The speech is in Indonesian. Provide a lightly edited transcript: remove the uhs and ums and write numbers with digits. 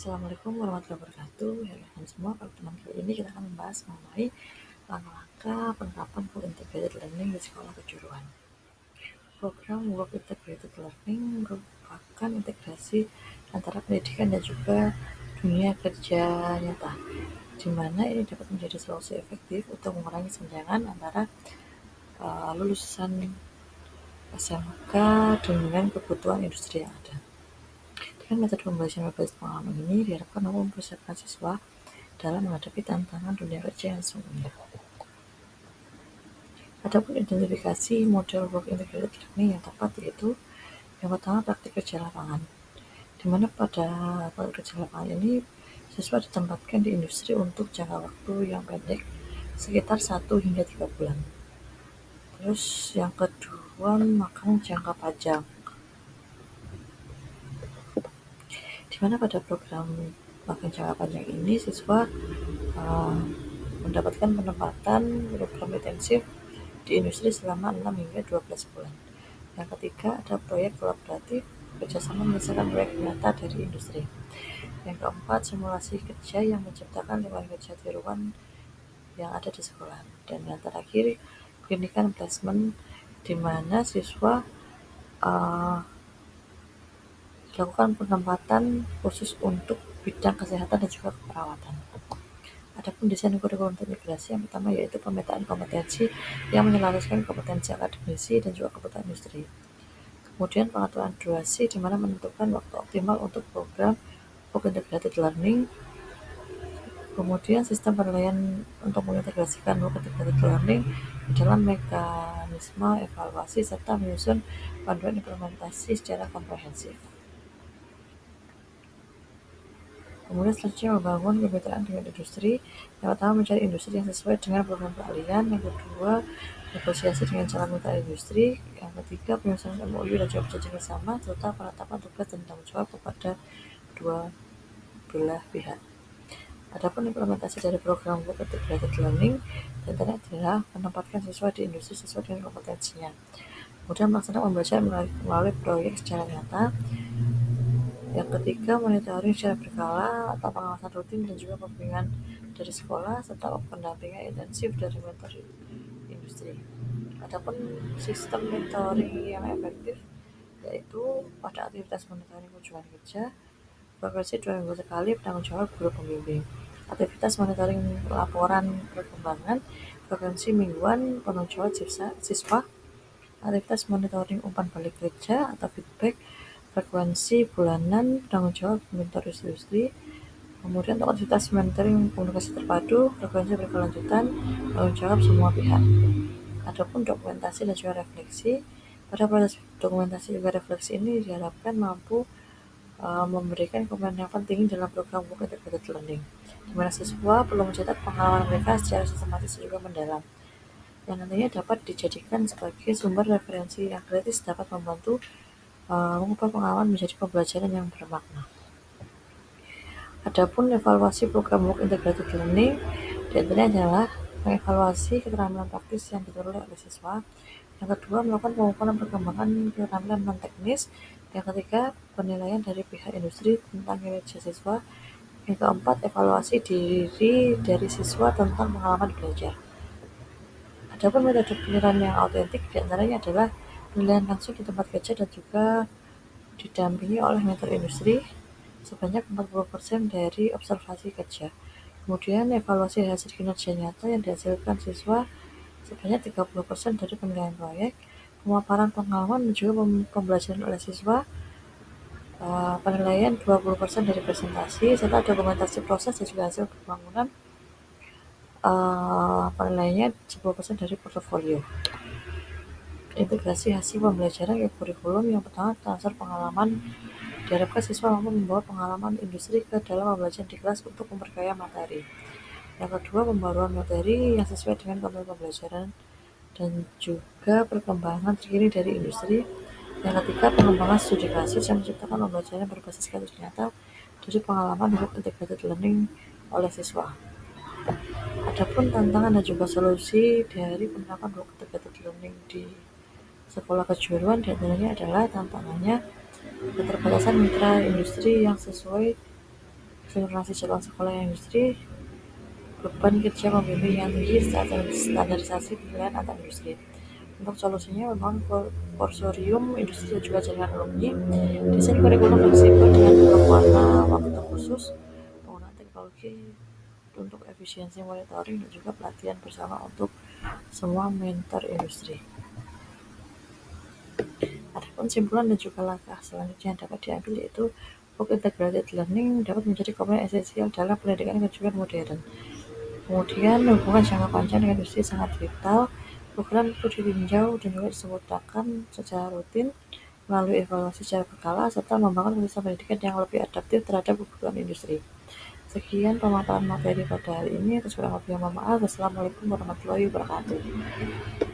Assalamualaikum warahmatullahi wabarakatuh. Ya, teman semua, pada teman kali ini kita akan membahas mengenai langkah-langkah penerapan Work Integrated Learning di sekolah kejuruan. Program Work Integrated Learning merupakan integrasi antara pendidikan dan juga dunia kerja nyata, di mana ini dapat menjadi solusi efektif untuk mengurangi kesenjangan antara lulusan SMK dengan kebutuhan industri yang ada. Dengan metode pembelajaran berbasis pengalaman ini diharapkan mampu mempersiapkan siswa dalam menghadapi tantangan dunia kerja yang sesungguhnya. Adapun identifikasi model work integrated learning yang tepat yaitu yang pertama praktik kerja lapangan, di mana pada praktik kerja lapangan ini siswa ditempatkan di industri untuk jangka waktu yang pendek sekitar 1 hingga 3 bulan. Terus yang kedua magang jangka panjang, di mana pada program magang jangka panjang ini siswa mendapatkan penempatan program intensif di industri selama 6 hingga 12 bulan. Yang ketiga ada proyek kolaboratif kerjasama menyelesaikan proyek nyata dari industri. Yang keempat simulasi kerja yang menciptakan lingkungan kerja tiruan yang ada di sekolah. Dan yang terakhir clinical placement, di mana siswa dilakukan penempatan khusus untuk bidang kesehatan dan juga keperawatan. Adapun desain kurikulum terintegrasi yang pertama yaitu pemetaan kompetensi yang menyelaraskan kompetensi akademisi dan juga kebutuhan industri. Kemudian pengaturan durasi di mana menentukan waktu optimal untuk program Work Integrated Learning. Kemudian sistem penilaian untuk mengintegrasikan Work Integrated Learning di dalam mekanisme evaluasi serta menyusun panduan implementasi secara komprehensif. Kemudian selanjutnya membangun kemitraan dengan industri. Yang pertama mencari industri yang sesuai dengan program keahlian. Yang kedua negosiasi dengan calon mitra industri. Yang ketiga penyusunan MOU dan juga perjanjian bersama serta penetapan tugas dan tanggung jawab kepada kedua belah pihak. Adapun implementasi dari program Work Integrated Learning tentunya adalah menempatkan siswa di industri sesuai dengan kompetensinya. Kemudian melaksanakan pembelajaran melalui proyek secara nyata. Yang ketiga, monitoring secara berkala atau pengawasan rutin dan juga pembimbingan dari sekolah serta pendampingan intensif dari mentor industri. Adapun sistem mentoring yang efektif yaitu pada aktivitas monitoring kunjungan kerja, frekuensi 2 minggu sekali, penanggung jawab guru pembimbing. Aktivitas monitoring laporan perkembangan, frekuensi mingguan, penanggung jawab siswa. Aktivitas monitoring umpan balik kerja atau feedback, frekuensi bulanan, penanggung jawab mentor industri. Kemudian untuk aktivitas mentoring komunikasi terpadu, frekuensi berkelanjutan, tanggung jawab semua pihak. Adapun dokumentasi dan juga refleksi, pada proses dokumentasi juga refleksi ini diharapkan mampu memberikan komponen yang penting dalam program Work Integrated Learning, di mana siswa perlu mencetak pengalaman mereka secara sistematis dan juga mendalam, yang nantinya dapat dijadikan sebagai sumber referensi yang kritis dapat membantu mengubah pengalaman menjadi pembelajaran yang bermakna. Adapun evaluasi program Work Integrated Learning diantaranya adalah mengevaluasi keterampilan praktis yang diperoleh oleh siswa. Yang kedua, melakukan pengukuran perkembangan keterampilan non-teknis. Yang ketiga, penilaian dari pihak industri tentang kinerja siswa. Yang keempat, evaluasi diri dari siswa tentang pengalaman belajar. Adapun metode penilaian yang autentik diantaranya adalah penilaian langsung di tempat kerja dan juga didampingi oleh mentor industri sebanyak 40% dari observasi kerja. Kemudian evaluasi hasil kinerja nyata yang dihasilkan siswa sebanyak 30% dari penilaian proyek, pemaparan pengalaman dan juga pembelajaran oleh siswa, penilaian 20% dari presentasi, serta dokumentasi proses dan juga hasil pembangunan, penilaiannya 10% dari portofolio. Integrasi hasil pembelajaran ke kurikulum. Yang pertama, transfer pengalaman. Diharapkan siswa mampu membawa pengalaman industri ke dalam pembelajaran di kelas untuk memperkaya materi. Yang kedua, pembaruan materi yang sesuai dengan konten pembelajaran dan juga perkembangan terkini dari industri. Yang ketiga, pengembangan studi kasus yang menciptakan pembelajaran berbasis kasus nyata dari pengalaman Work Integrated Learning oleh siswa. Adapun tantangan dan juga solusi dari penerapan Work Integrated Learning di sekolah kejuruan diantaranya adalah tantangannya keterbatasan mitra industri yang sesuai sinkronisasi jadwal sekolah yang industri, beban kerja pembimbing yang tinggi, standarisasi penilaian antar industri. Untuk solusinya membangun konsorsium industri dan juga jaringan alumni, desain kurikulum fleksibel dengan berwarna waktu khusus, penggunaan teknologi untuk efisiensi monitoring dan juga pelatihan bersama untuk semua mentor industri. Adapun kesimpulan dan juga langkah selanjutnya yang dapat diambil yaitu Book Integrated Learning dapat menjadi komponen esensial dalam pendidikan kejuruan modern. Kemudian hubungan jangka panjang dengan industri sangat vital. Program itu ditinjau dan juga disempurnakan secara rutin melalui evaluasi secara berkala serta membangun sistem pendidikan yang lebih adaptif terhadap kebutuhan industri. Sekian pemaparan materi pada hari ini. Atas kurang lebihnya mohon maaf. Wassalamualaikum warahmatullahi wabarakatuh.